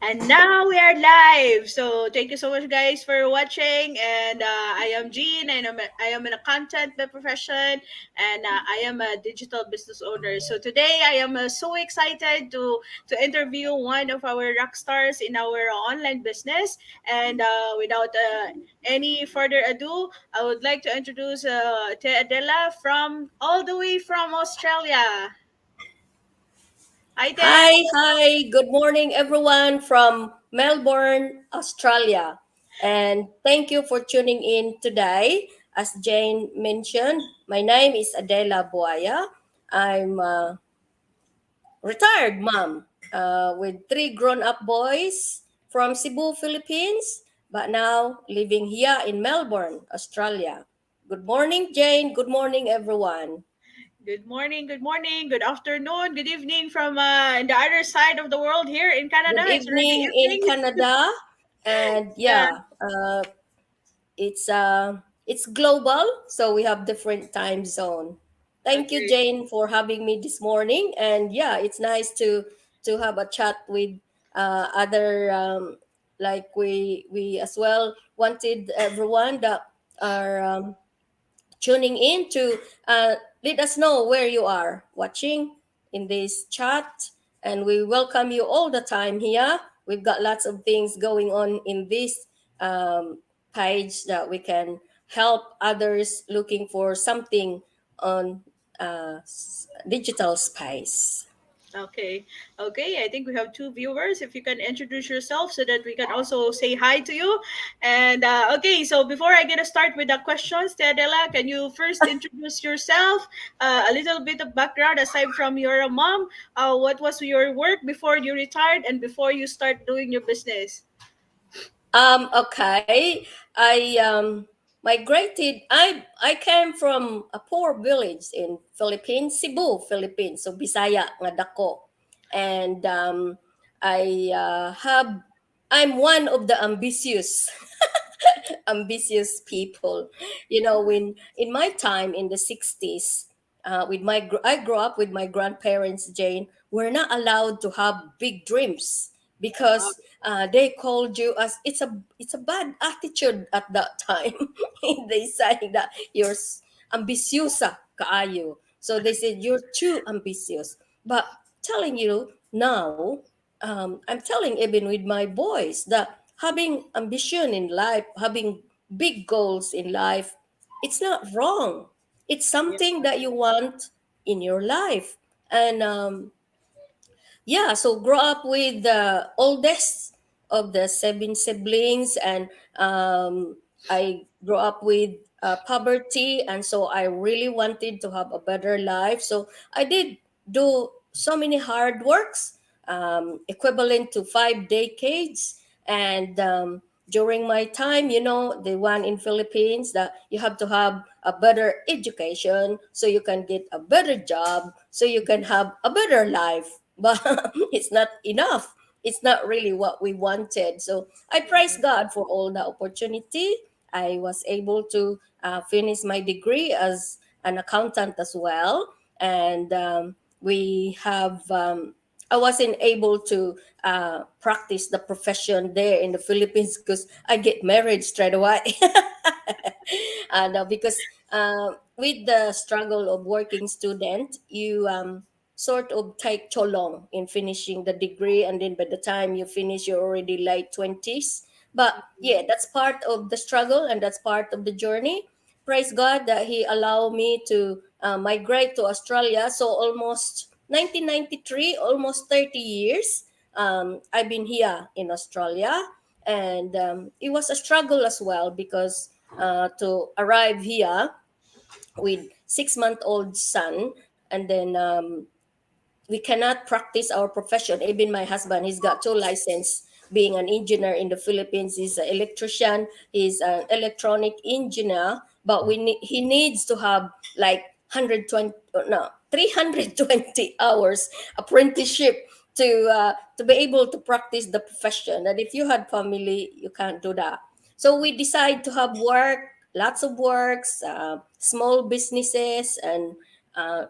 And now we are live. So thank you so much, guys, for watching. And I am Jean, and I am in a content by profession, and I am a digital business owner. So today I am so excited to interview one of our rock stars in our online business. And without any further ado, I would like to introduce Ate Adela from all the way from Australia. Hi, Te. Hi, good morning, everyone from Melbourne, Australia. And thank you for tuning in today. As Jane mentioned, my name is Adela Buaya. I'm a retired mom with three grown up boys from Cebu, Philippines, but now living here in Melbourne, Australia. Good morning, Jane. Good morning, everyone. Good morning, good afternoon, good evening from the other side of the world here in Canada. Good It's already evening in evening. Canada. And Yeah, it's global, so we have different time zone. Thank you, okay. Jane, for having me this morning. And yeah, it's nice to have a chat with other like we as well wanted everyone that are tuning in to let us know where you are watching in this chat. And we welcome you all the time here. We've got lots of things going on in this um, page that we can help others looking for something on digital space. Okay. Okay. I think we have two viewers. If you can introduce yourself so that we can also say hi to you. And okay, so before I get to start with the questions, Teodela, can you first introduce yourself? A little bit of background aside from you're a mom. What was your work before you retired and before you start doing your business? Okay. I migrated. I came from a poor village in Philippines, Cebu, Philippines. So Bisaya nga dako. And I have I'm one of the ambitious people. You know, when in my time in the 60s, I grew up with my grandparents, Jane. We're not allowed to have big dreams because they called you as it's a bad attitude at that time. They say that you're ambisyosa kaayo. So they said you're too ambitious. But telling you now, I'm telling even with my boys that having ambition in life, having big goals in life, it's not wrong. It's Yeah. something that you want in your life. And yeah, so grow up with the oldest of the seven siblings, and I grew up with poverty, and so I really wanted to have a better life. So I did do so many hard works, equivalent to 5 decades. And during my time, you know, the one in Philippines, that you have to have a better education so you can get a better job so you can have a better life. But it's not enough. It's not really what we wanted. So I praise God for all the opportunity. I was able to finish my degree as an accountant as well. And we have I wasn't able to practice the profession there in the Philippines because I get married straight away. And because with the struggle of working student, you sort of take too long in finishing the degree, and then by the time you finish, you're already late 20s. But yeah, that's part of the struggle and that's part of the journey. Praise God that He allowed me to migrate to Australia. So almost 1993, almost 30 years, I've been here in Australia. And it was a struggle as well because to arrive here with 6-month-old son, and then we cannot practice our profession. Even my husband, he's got two license being an engineer in the Philippines. He's an electrician, he's an electronic engineer, but he needs to have like 120, no, 320 hours apprenticeship to be able to practice the profession. And if you had family, you can't do that. So we decide to have work, lots of works, small businesses, and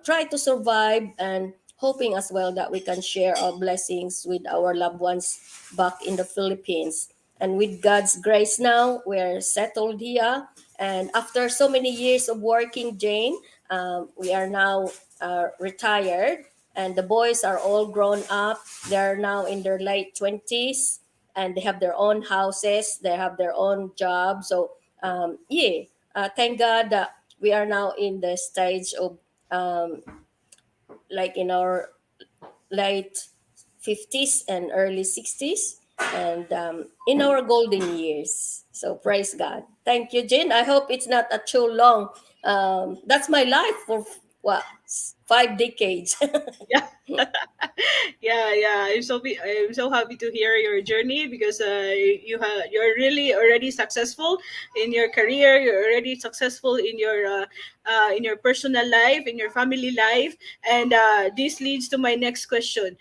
try to survive. And hoping as well that we can share our blessings with our loved ones back in the Philippines. And with God's grace now, we're settled here. And after so many years of working, Jane, we are now retired, and the boys are all grown up. They're now in their late 20s, and they have their own houses, they have their own job. So, yeah, thank God that we are now in the stage of um, like in our late 50s and early 60s, and in our golden years. So praise God. Thank you, Jane. I hope it's not a too long. That's my life for what, 5 decades. Yeah. I'm so happy to hear your journey, because you're really already successful in your career. You're already successful in your personal life, in your family life, and this leads to my next question.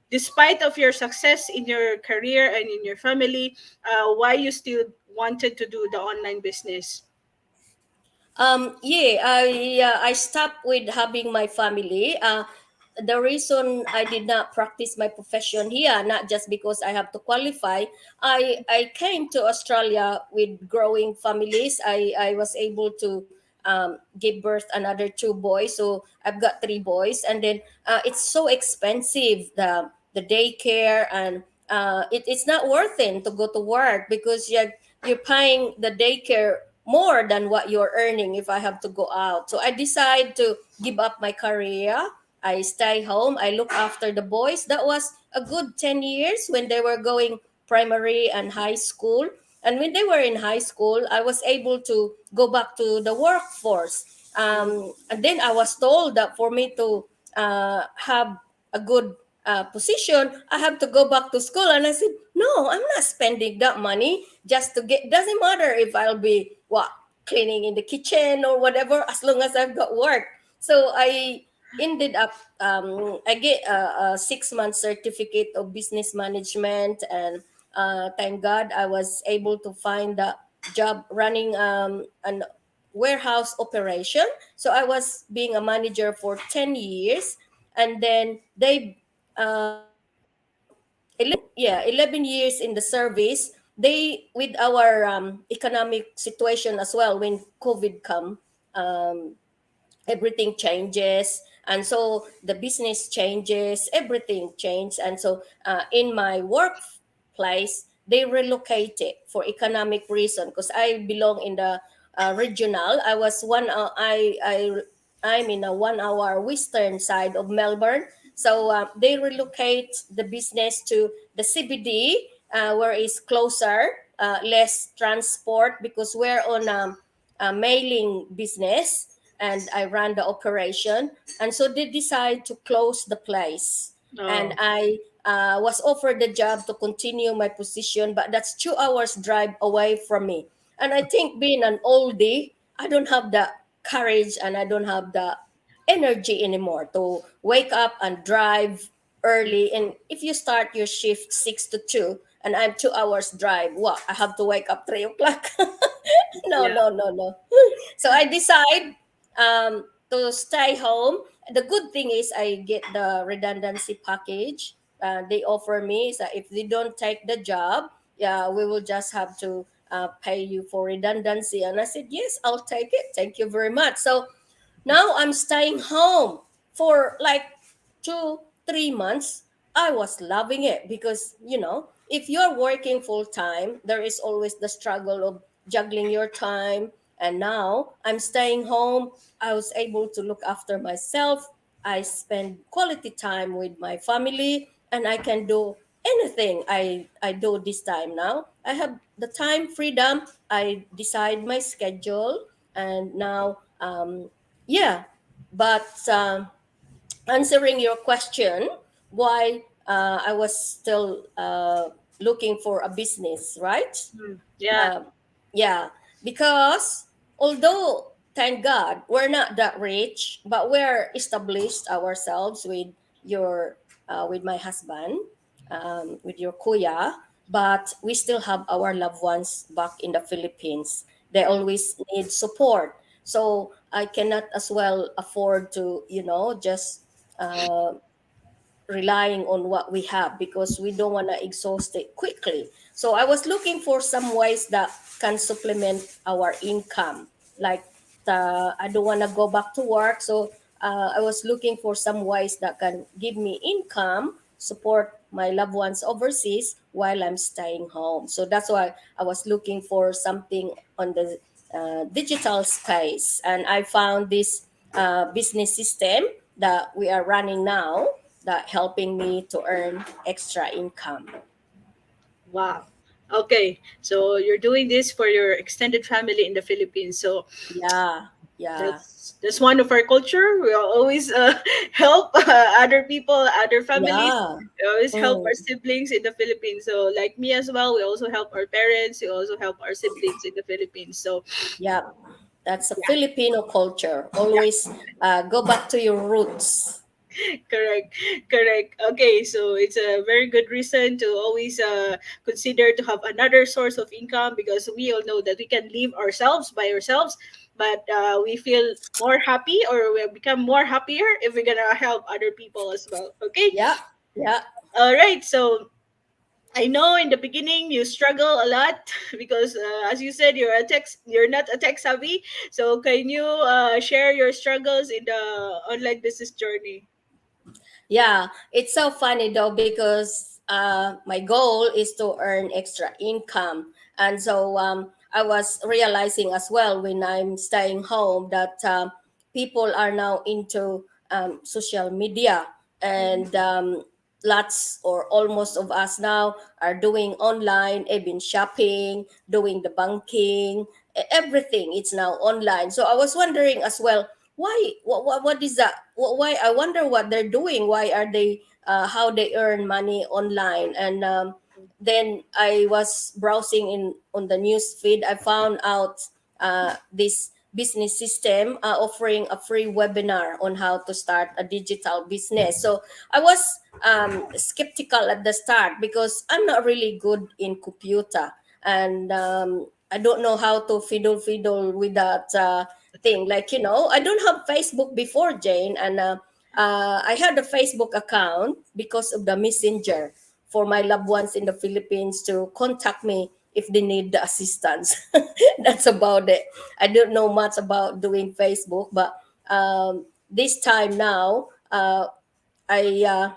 Despite of your success in your career and in your family, why you still wanted to do the online business? Yeah, I stopped with having my family. The reason I did not practice my profession here, not just because I have to qualify. I came to Australia with growing families. I was able to give birth another two boys, so I've got three boys, and then it's so expensive, the daycare, and it's not worth it to go to work because you're paying the daycare more than what you're earning if I have to go out. So I decide to give up my career. I stay home. I look after the boys. That was a good 10 years when they were going primary and high school. And when they were in high school, I was able to go back to the workforce. And then I was told that for me to have a good position, I have to go back to school. And I said, no, I'm not spending that money just to get, doesn't matter if I'll be what, cleaning in the kitchen or whatever, as long as I've got work. So I ended up, I get a 6 month certificate of business management, and thank God I was able to find a job running an warehouse operation. So I was being a manager for 10 years, and then they 11 years in the service. They, with our economic situation as well, when COVID come, um, everything changes, and so the business changes, everything changed. And so in my workplace, they relocated for economic reason, because I belong in the regional. I was one I'm in a 1 hour western side of Melbourne. So they relocate the business to the CBD, where it's closer, less transport, because we're on a mailing business, and I ran the operation. And so they decide to close the place. And Oh, I was offered the job to continue my position, but that's 2 hours drive away from me. And I think being an oldie, I don't have the courage and I don't have the energy anymore to wake up and drive early. And if you start your shift 6 to 2 and I'm 2 hours drive, what, I have to wake up 3 o'clock? No, yeah. no, no, no. So I decide to stay home. The good thing is I get the redundancy package. They offer me is that if they don't take the job, yeah, we will just have to pay you for redundancy. And I said, yes, I'll take it. Thank you very much. So now I'm staying home for like 2, 3 months. I was loving it because, if you're working full time, there is always the struggle of juggling your time. And now I'm staying home. I was able to look after myself. I spend quality time with my family, and I can do anything I do this time now. I have the time freedom. I decide my schedule, and now yeah, but answering your question, why I was still looking for a business, right? Mm, yeah. Um, yeah, because although thank God we're not that rich, but we're established ourselves with my husband, with your kuya, but we still have our loved ones back in the Philippines. They Mm, always need support. So I cannot as well afford to, just uh, relying on what we have because we don't want to exhaust it quickly. So I was looking for some ways that can supplement our income. Like I don't want to go back to work, so I was looking for some ways that can give me income, support my loved ones overseas while I'm staying home. So that's why I was looking for something on the digital space, and I found this business system that we are running now that helping me to earn extra income. Wow. Okay, so you're doing this for your extended family in the Philippines. So Yeah, yeah, that's one of our culture. We always help other people, other families. yeah. We always help our Mm, siblings in the Philippines. So like me as well, we also help our parents. We also help our siblings in the Philippines. So yeah. That's a yeah, Filipino culture. yeah. Always go back to your roots. Correct, correct. Okay, so it's a very good reason to always consider to have another source of income, because we all know that we can live ourselves by ourselves, but we feel more happy, or we become more happier if we're gonna help other people as well. Okay, Yeah, yeah, all right. So I know in the beginning you struggle a lot because, as you said, you're not a tech savvy. So can you share your struggles in the online business journey? yeah. It's so funny though because my goal is to earn extra income, and so I was realizing as well when I'm staying home that people are now into social media, and lots or almost of us now are doing online, even shopping, doing the banking, everything. It's now online. So I was wondering as well, why what is that, why, I wonder what they're doing, why are they how they earn money online. And then I was browsing in on the news feed. I found out this business system offering a free webinar on how to start a digital business. So I was skeptical at the start because I'm not really good in computer, and I don't know how to fiddle with that thing. Like, I don't have Facebook before, Jane, and I had a Facebook account because of the messenger for my loved ones in the Philippines to contact me if they need the assistance. That's about it. I don't know much about doing Facebook, but this time now, I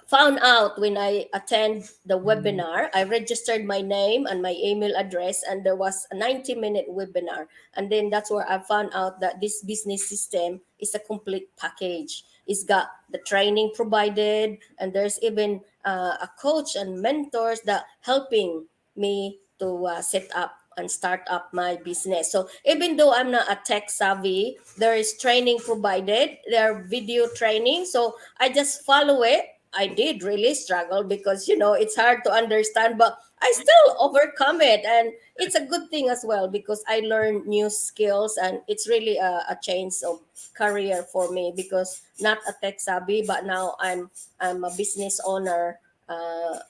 found out when I attend the webinar. I registered my name and my email address, and there was a 90-minute webinar. And then that's where I found out that this business system is a complete package. It's got the training provided, and there's even a coach and mentors that helping me to set up and start up my business. So even though I'm not a tech savvy, there is training provided. There are video training. So I just follow it. I did really struggle because it's hard to understand, but I still overcome it, and it's a good thing as well because I learned new skills, and it's really a change of career for me because not a tech savvy, but now I'm a business owner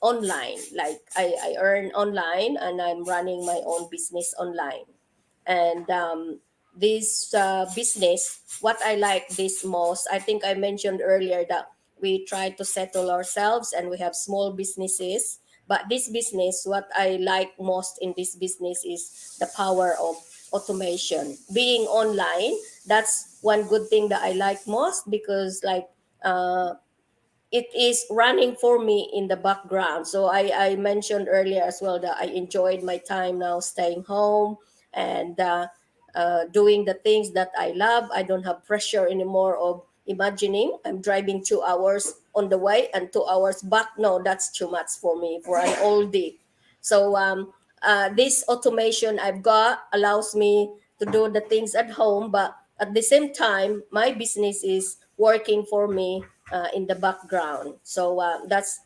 online. Like I earn online, and I'm running my own business online. And this business, what I like this most, I think I mentioned earlier that we try to settle ourselves and we have small businesses. But this business, what I like most in this business is the power of automation. Being online, that's one good thing that I like most because, like, it is running for me in the background. So I mentioned earlier as well that I enjoyed my time now staying home and doing the things that I love. I don't have pressure anymore of imagining I'm driving 2 hours on the way and 2 hours back. No, that's too much for me for an oldie. So this automation I've got allows me to do the things at home, but at the same time, my business is working for me in the background. So that's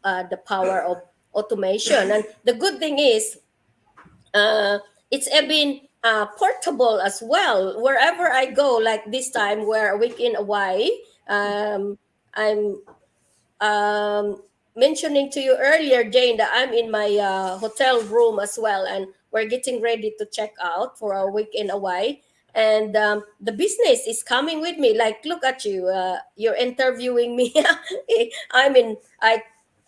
the power of automation. And the good thing is, it's even portable as well. Wherever I go, like this time, where a week in Hawaii, I'm mentioning to you earlier, Jane, that I'm in my hotel room as well, and we're getting ready to check out for our week in Hawaii. and the business is coming with me. Like, look at you, you're interviewing me. I'm in I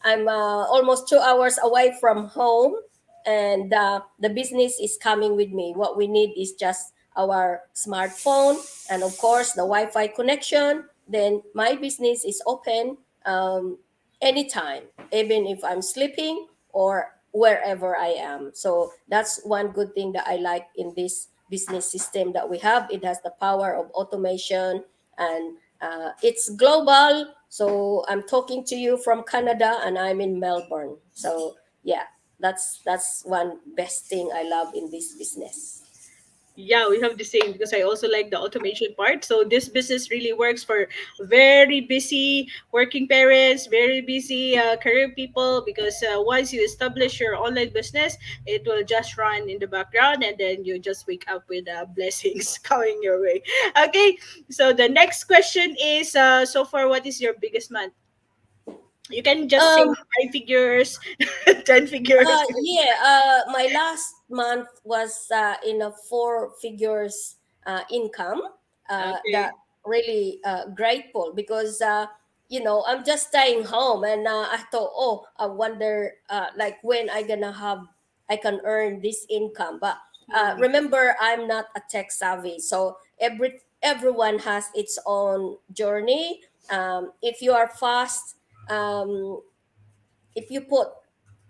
I'm almost 2 hours away from home, and the business is coming with me. What we need is just our smartphone, and of course the Wi-Fi connection. Then my business is open anytime, even if I'm sleeping or wherever I am. So that's one good thing that I like in this business system that we have. It has the power of automation, and it's global. So I'm talking to you from Canada and I'm in Melbourne. So yeah, that's one best thing I love in this business. Yeah, we have the same because I also like the automation part. So this business really works for very busy working parents, very busy career people, because once you establish your online business, it will just run in the background, and then you just wake up with blessings coming your way. Okay, so the next question is, so far, what is your biggest month? You can just say Um, 5 figures, 10 figures. Yeah, my last month was in a four figures income. That Okay. really grateful because I'm just staying home, and I thought, oh, I wonder like when I can earn this income. But Hmm. remember, I'm not a tech savvy, so everyone has its own journey. If you are fast. Um, if you put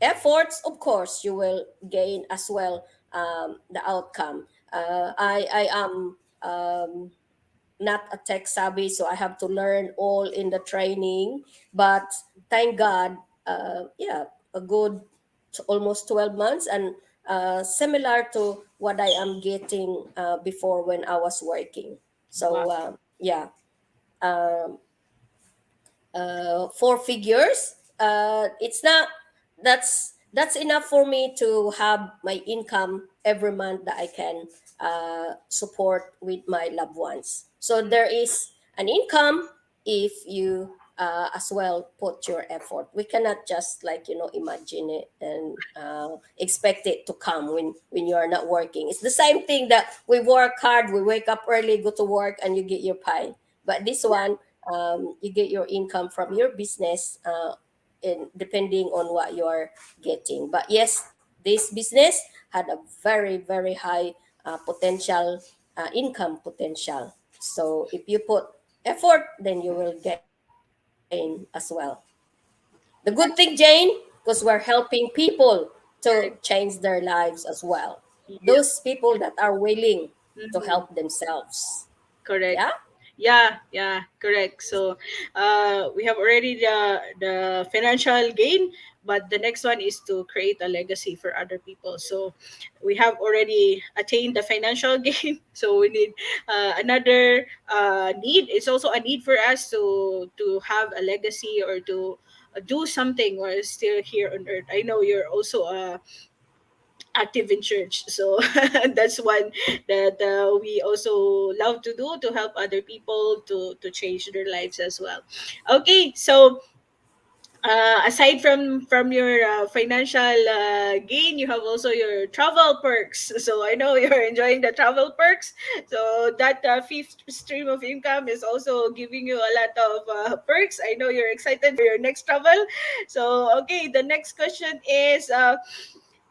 efforts, of course you will gain as well the outcome. I am not a tech savvy, so I have to learn all in the training. But thank God, yeah, a good almost 12 months, and similar to what I am getting before when I was working. Wow. So yeah, um, four figures. It's not that's enough for me to have my income every month that I can support with my loved ones. So there is an income if you as well put your effort. We cannot just imagine it and expect it to come when you are not working. It's the same thing that we work hard, we wake up early, go to work, and you get your pay. But this one, you get your income from your business, depending on what you're getting. But yes, this business had a very very high potential, income potential. So if you put effort, then you will gain as well. The good thing, Jane, because we're helping people to change Correct. their lives as well. Those Yeah. people that are willing to help Mhm. themselves. Yeah. Correct. Yeah, yeah, correct. So, we have already the financial gain, but the next one is to create a legacy for other people. So, we have already attained the financial gain. So we need another need. It's also a need for us to have a legacy, or to do something while still here on earth. I know you're also active in church, so that's one that we also love to do, to help other people to change their lives as well. Okay, so aside from your financial gain, you have also your travel perks. So I know you're enjoying the travel perks, so that fifth stream of income is also giving you a lot of perks. I know you're excited for your next travel. So okay, the next question is,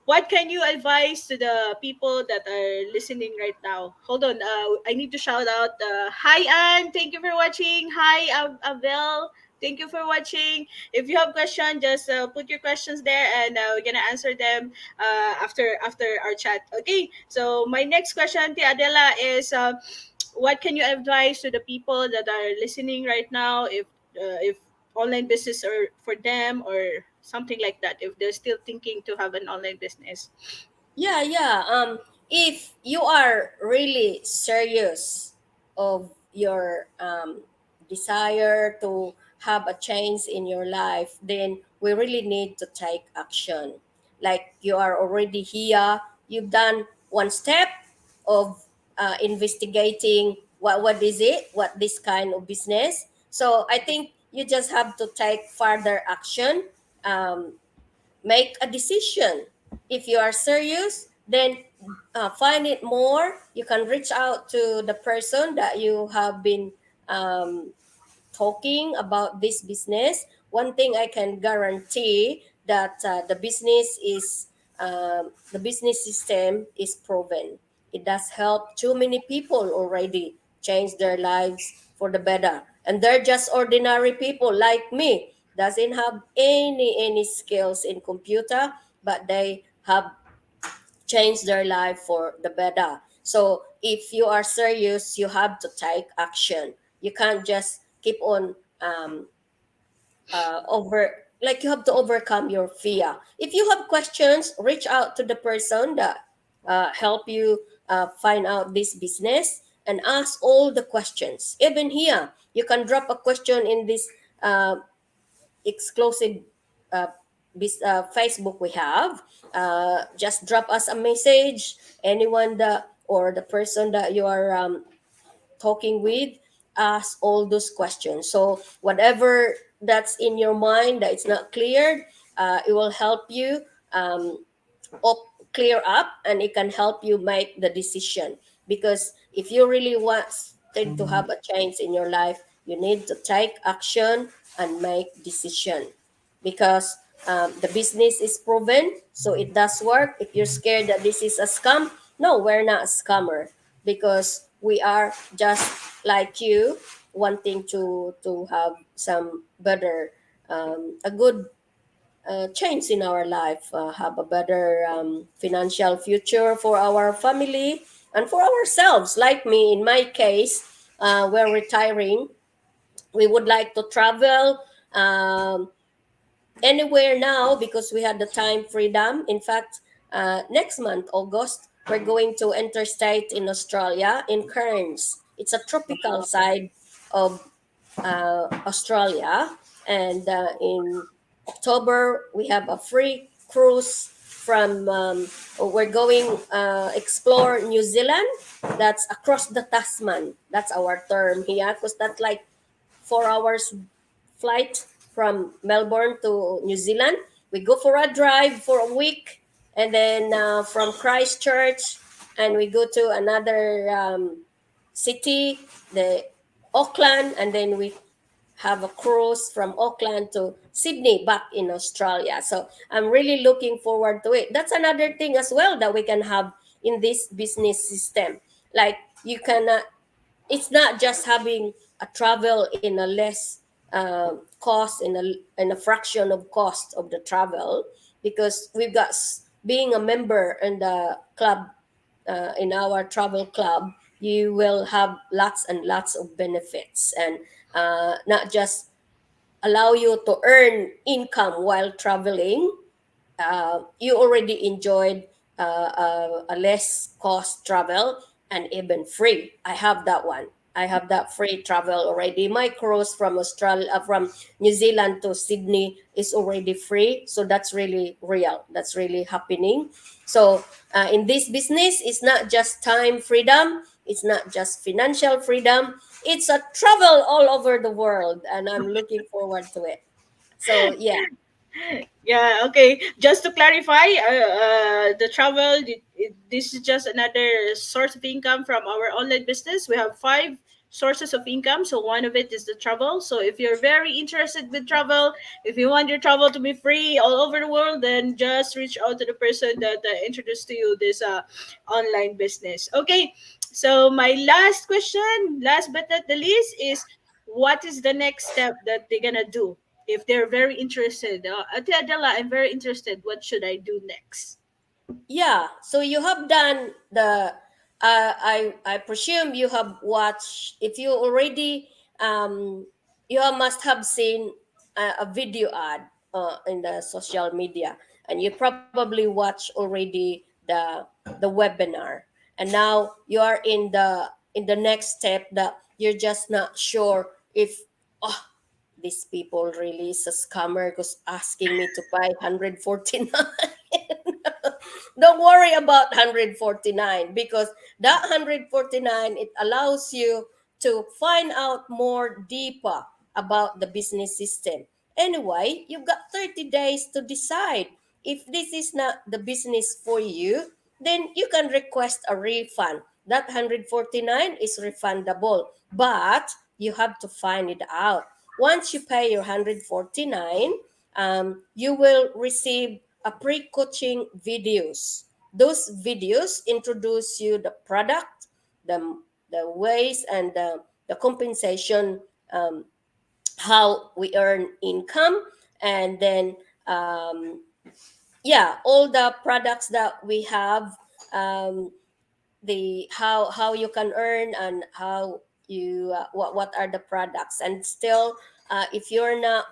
what can you advise to the people that are listening right now? Hold on. I need to shout out. Hi, Anne. Thank you for watching. Hi, Abel. Thank you for watching. If you have questions, just put your questions there, and we're gonna answer them after our chat. Okay. So my next question, Ate Adela, is, what can you advise to the people that are listening right now, if online business or for them, or something like that, if they're still thinking to have an online business? Yeah, yeah. If you are really serious of your desire to have a change in your life, then we really need to take action. Like, you are already here, you've done one step of investigating what is it, what this kind of business. So I think you just have to take further action. Make a decision. If you are serious, then find it more, you can reach out to the person that you have been um, talking about this business. One thing I can guarantee that the business system is proven. It does help too many people already change their lives for the better, and they're just ordinary people like me. Doesn't have any skills in computer, but they have change their life for the better. So if you are serious, you have to take action. You can't just keep on over like you have to overcome your fear. If you have questions, reach out to the person that help you find out this business and ask all the questions. Even here, you can drop a question in this uh, exclusive uh, Facebook we have. Just drop us a message. Anyone that or the person that you are talking with, ask all those questions. So whatever that's in your mind that it's not cleared, it will help you um, clear up, and it can help you make the decision. Because if you really want to have a change in your life, you need to take action and make decision. Because the business is proven, so it does work. If you're scared that this is a scam, no, we're not a scammer, because we are just like you, wanting to have some better a good change in our life, have a better financial future for our family and for ourselves. Like me, in my case, we're retiring. We would like to travel anywhere now because we had the time freedom. In fact, next month, August, we're going to interstate in Australia, in Cairns. It's a tropical side of Australia. And in October, we have a free cruise from, we're going explore New Zealand. That's across the Tasman. That's our term here, because that's like 4 hours flight from Melbourne to New Zealand. We go for a drive for a week, and then from Christchurch, and we go to another city, the Auckland, and then we have a cruise from Auckland to Sydney back in Australia. So I'm really looking forward to it. That's another thing as well that we can have in this business system. Like you can, it's not just having a travel in a less cost, in a fraction of cost of the travel, because we've got being a member in the club, in our travel club, you will have lots and lots of benefits, and not just allow you to earn income while traveling. You already enjoyed a less cost travel, and even free. I have that one. I have that free travel already. My cruise from Australia, from New Zealand to Sydney is already free. So that's really real. That's really happening. So in this business, it's not just time freedom. It's not just financial freedom. It's a travel all over the world, and I'm looking forward to it. So yeah. Yeah, okay. Just to clarify, the travel, this is just another source of income from our online business. We have five sources of income. So one of it is the travel. So if you're very interested with travel, if you want your travel to be free all over the world, then just reach out to the person that introduced to you this online business. Okay. So my last question, last but not the least, is what is the next step that they're gonna do if they're very interested? Ate Adela, I'm very interested. What should I do next? Yeah, so you have done the. I presume you have watched. If you already, must have seen a video ad in the social media, and you probably watch already the webinar, and now you are in the next step that you're just not sure if, oh, these people really is a scammer because asking me to buy 149. Don't worry about 149, because that 149, it allows you to find out more deeper about the business system. Anyway, you've got 30 days to decide. If this is not the business for you, then you can request a refund. That 149 is refundable, but you have to find it out. Once you pay your 149, you will receive a pre-coaching videos. Those videos introduce you the product, the, the ways, and the compensation, um, how we earn income, and then yeah, all the products that we have, um, the how you can earn, and how you what are the products. And still, if you're not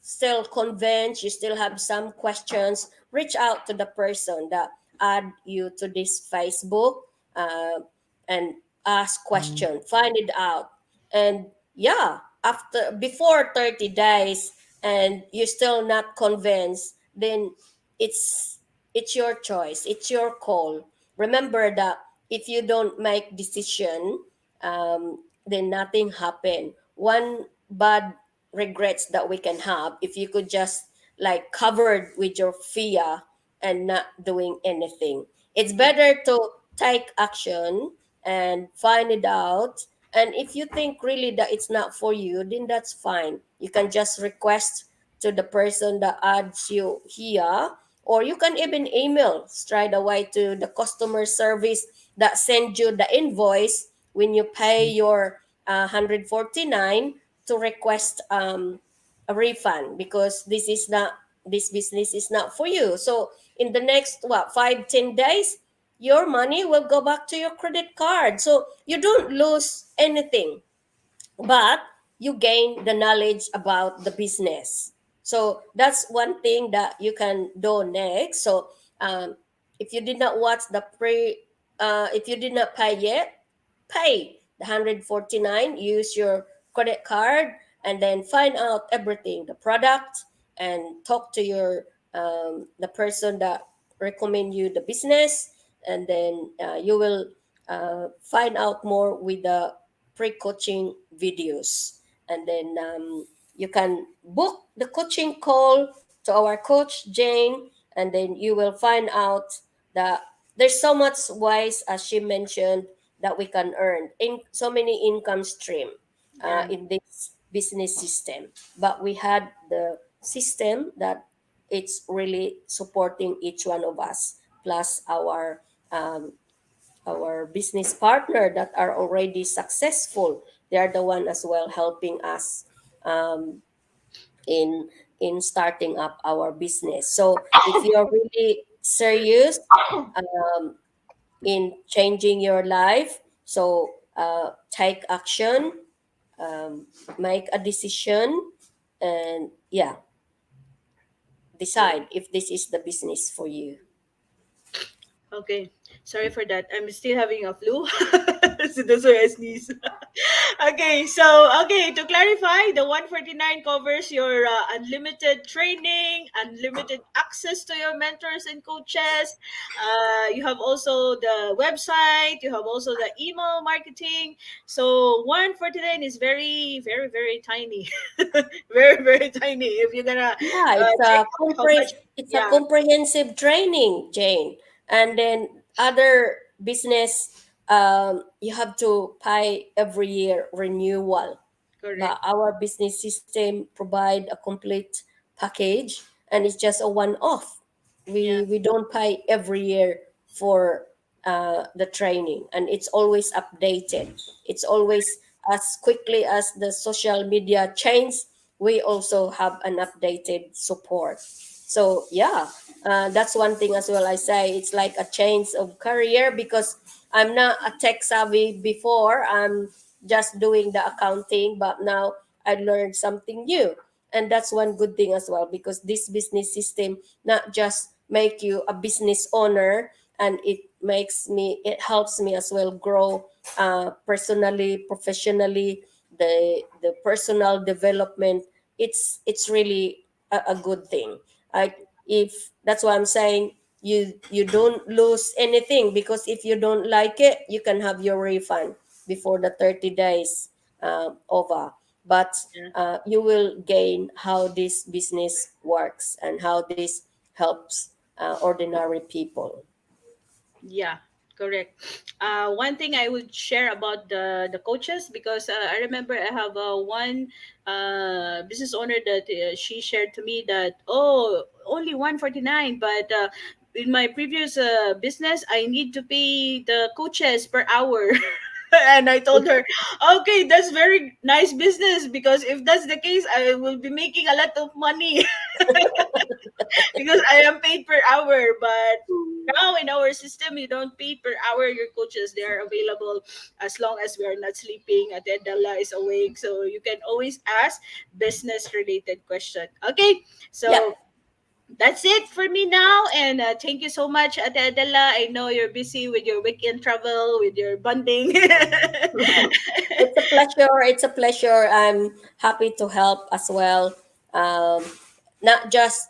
still convinced, you still have some questions, reach out to the person that add you to this Facebook, uh, and ask question, find it out. And yeah, after before 30 days and you're still not convinced, then it's it's your choice, it's your call. Remember that if you don't make decision, then nothing happen. One bad regrets that we can have, if you could just like covered with your fear and not doing anything. It's Yeah. better to take action and find it out. And if you think really that it's not for you, then that's fine. You can just request to the person that adds you here, or you can even email straight away to the customer service that send you the invoice when you pay your 149, to request a refund, because this business is not for you. So in the next, what, 5-10 days, your money will go back to your credit card, so you don't lose anything, but you gain the knowledge about the business. So that's one thing that you can do next. So if you did not watch the if you did not pay yet, pay the 149, use your credit card, and then find out everything, the product, and talk to your the person that recommend you the business. And then you will find out more with the pre-coaching videos. And then you can book the coaching call to our coach Jane, and then you will find out that there's so much ways, as she mentioned, that we can earn in so many income stream Yeah. in this business system. But we had the system that it's really supporting each one of us, plus um, our business partner that are already successful. They are the one as well helping us um, in starting up our business. So if you're really serious um, in changing your life, so take action, make a decision, and yeah, decide if this is the business for you. Okay. Sorry for that. I'm still having a flu. So that's why I sneeze. Okay, so okay, to clarify, the 149 covers your unlimited training, unlimited access to your mentors and coaches. You have also the website, you have also the email marketing. So 149 is very, very, very tiny. Very, very tiny. If you're gonna Yeah, check out how much, it's a yeah, comprehensive training, Jane. And then other business, you have to pay every year renewal. correct. But our business system provide a complete package, and it's just a one-off. Yeah, We don't pay every year for the training, and it's always updated. It's always, as quickly as the social media change, we also have an updated support. So yeah, that's one thing as well. I say it's like a change of career, because I'm not a tech savvy before. I'm just doing the accounting, but now I learned something new. And that's one good thing as well, because this business system not just make you a business owner, and it helps me as well grow personally, professionally, the personal development. It's really a good thing. I if That's why I'm saying, you don't lose anything, because if you don't like it, you can have your refund before the 30 days over. But yeah. you will gain how this business works and how this helps ordinary people. Yeah, correct. One thing I would share about the coaches, because I remember I have one business owner that she shared to me that, oh, only 149, but in my previous business I need to pay the coaches per hour. And I told her, okay, that's very nice business, because if that's the case, I will be making a lot of money. Because I am paid per hour. But now in our system, you don't pay per hour your coaches. They are available as long as we are not sleeping. Ate Adela is awake, so you can always ask business related question. Okay, Yeah. so that's it for me now. And thank you so much, Ate Adela. I know you're busy with your weekend travel, with your bonding. It's a pleasure. It's a pleasure. I'm happy to help as well. Um, Not just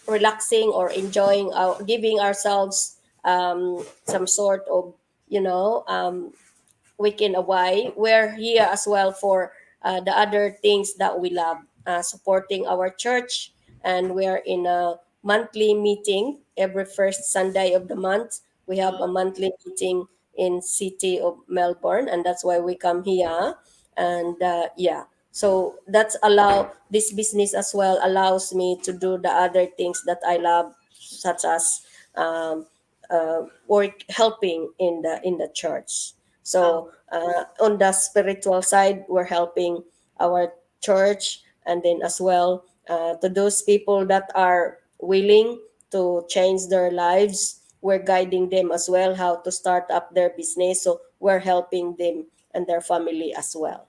relaxing or enjoying, giving ourselves some sort of, you know, weekend away. We're here as well for the other things that we love, supporting our church, and we're in a monthly meeting every first Sunday of the month. We have a Oh, monthly meeting in city of Melbourne, and that's why we come here. And yeah, so that's allow this business as well allows me to do the other things that I love, such as um, work helping in the church. oh. So on the spiritual side, we're helping our church, and then as well to those people that are willing to change their lives, we're guiding them as well how to start up their business. So we're helping them and their family as well.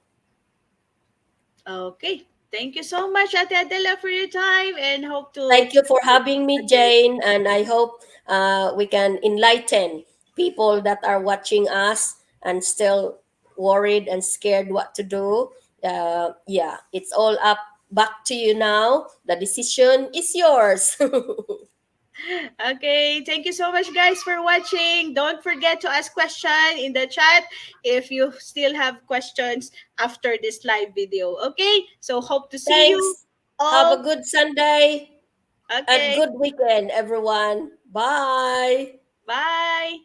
Okay. Thank you so much, Ate Adela, for your time, and hope to Thank you see for you having me, again. Jane, and I hope we can enlighten people that are watching us and still worried and scared what to do. Yeah, it's all up back to you now. The decision is yours. Okay, thank you so much, guys, for watching. Don't forget to ask question in the chat if you still have questions after this live video. Okay, so hope to see you Thanks. Have a all. good Sunday and Okay, good weekend, everyone. Bye. bye.